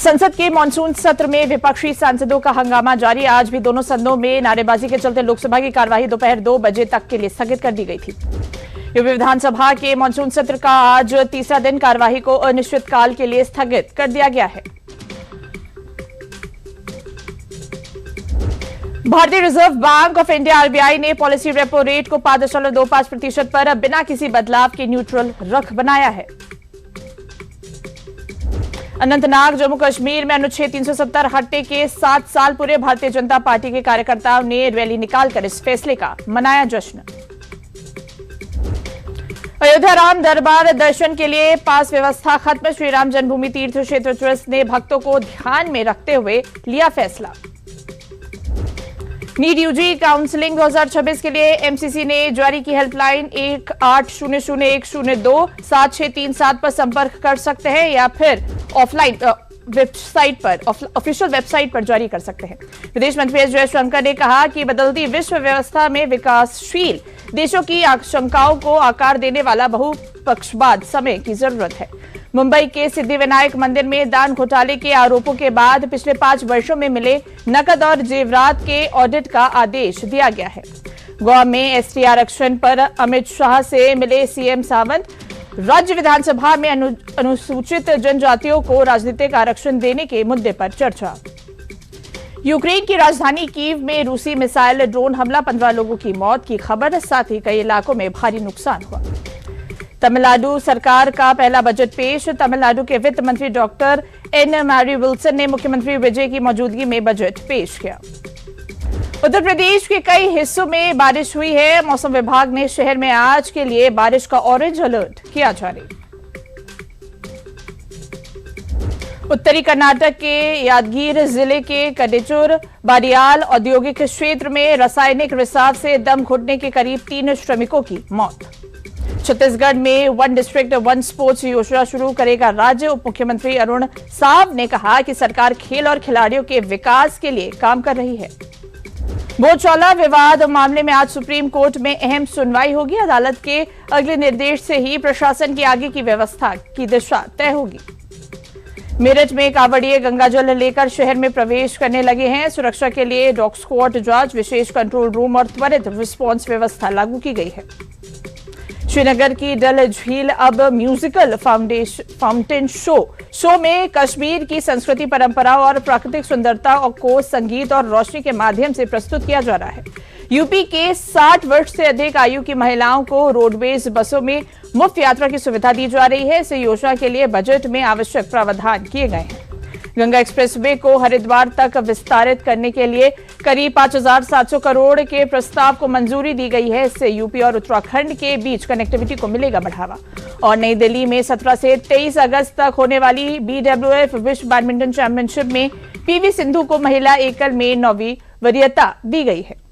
संसद के मानसून सत्र में विपक्षी सांसदों का हंगामा जारी। आज भी दोनों सदनों में नारेबाजी के चलते लोकसभा की कार्यवाही दोपहर 2 बजे तक के लिए स्थगित कर दी गई थी। यूपी विधानसभा के मानसून सत्र का आज तीसरा दिन कार्यवाही को अनिश्चितकाल के लिए स्थगित कर दिया गया है। भारतीय reserve bank of India RBI ने पॉलिसी रेपो रेट को 5.25% पर बिना किसी बदलाव के न्यूट्रल रख बनाया है। अनंतनाग जम्मू कश्मीर में अनुच्छेद 370 हटने के 7 साल पूरे। भारतीय जनता पार्टी के कार्यकर्ताओं ने रैली निकालकर इस फैसले का मनाया जश्न। अयोध्या राम दरबार दर्शन के लिए पास व्यवस्था खत्म। श्री राम जन्मभूमि तीर्थ क्षेत्र ट्रस्ट ने भक्तों को ध्यान में रखते हुए लिया फैसला। नीट यूजी काउंसलिंग 2026 के लिए एमसीसी ने जारी की हेल्पलाइन 1800102763 पर संपर्क कर सकते हैं या फिर ऑफलाइन वेबसाइट पर ऑफिशियल वेबसाइट पर जारी कर सकते हैं। विदेश मंत्री एस जयशंकर ने कहा कि बदलती विश्व व्यवस्था में विकासशील देशों की आशंकाओं को आकार देने वाला बहुपक्षवाद समय की जरूरत है। मुंबई के सिद्धिविनायक मंदिर में दान घोटाले के आरोपों के बाद पिछले 5 वर्षों में मिले नकद और जेवरात के ऑडिट का आदेश दिया गया है। गोवा में एसटी आरक्षण पर अमित शाह से मिले सीएम सावंत। राज्य विधानसभा में अनुसूचित जनजातियों को राजनीतिक आरक्षण देने के मुद्दे पर चर्चा। यूक्रेन की राजधानी कीव में रूसी मिसाइल ड्रोन हमला, 15 लोगों की मौत की खबर, साथ ही कई इलाकों में भारी नुकसान हुआ। तमिलनाडु सरकार का पहला बजट पेश। तमिलनाडु के वित्त मंत्री डॉक्टर एन मैरी विल्सन ने मुख्यमंत्री विजय की मौजूदगी में बजट पेश किया। उत्तर प्रदेश के कई हिस्सों में बारिश हुई है। मौसम विभाग ने शहर में आज के लिए बारिश का ऑरेंज अलर्ट किया जारी। उत्तरी कर्नाटक के यादगीर जिले के कडेचूर बारियाल औद्योगिक क्षेत्र में रासायनिक रिसाव से दम घुटने के करीब 3 श्रमिकों की मौत। छत्तीसगढ़ में वन डिस्ट्रिक्ट वन स्पोर्ट्स योजना शुरू करेगा राज्य। उप मुख्यमंत्री अरुण साव ने कहा कि सरकार खेल और खिलाड़ियों के विकास के लिए काम कर रही है। बोचौला विवाद मामले में आज सुप्रीम कोर्ट में अहम सुनवाई होगी। अदालत के अगले निर्देश से ही प्रशासन की आगे की व्यवस्था की दिशा तय होगी। मेरठ में कांवड़िए गंगाजल लेकर शहर में प्रवेश करने लगे हैं। सुरक्षा के लिए डॉग स्क्वाड जांच, विशेष कंट्रोल रूम और त्वरित रिस्पांस व्यवस्था लागू की गई है। श्रीनगर की डल झील अब म्यूजिकल फाउंटेन शो में कश्मीर की संस्कृति, परंपरा और प्राकृतिक सुंदरता को संगीत और रोशनी के माध्यम से प्रस्तुत किया जा रहा है। यूपी के 60 वर्ष से अधिक आयु की महिलाओं को रोडवेज बसों में मुफ्त यात्रा की सुविधा दी जा रही है। इस योजना के लिए बजट में आवश्यक प्रावधान किए गए हैं। गंगा एक्सप्रेसवे को हरिद्वार तक विस्तारित करने के लिए करीब 5,700 करोड़ के प्रस्ताव को मंजूरी दी गई है। इससे यूपी और उत्तराखंड के बीच कनेक्टिविटी को मिलेगा बढ़ावा। और नई दिल्ली में 17 से 23 अगस्त तक होने वाली BWF विश्व बैडमिंटन चैंपियनशिप में पीवी सिंधु को महिला एकल में 9वीं वरीयता दी गई है।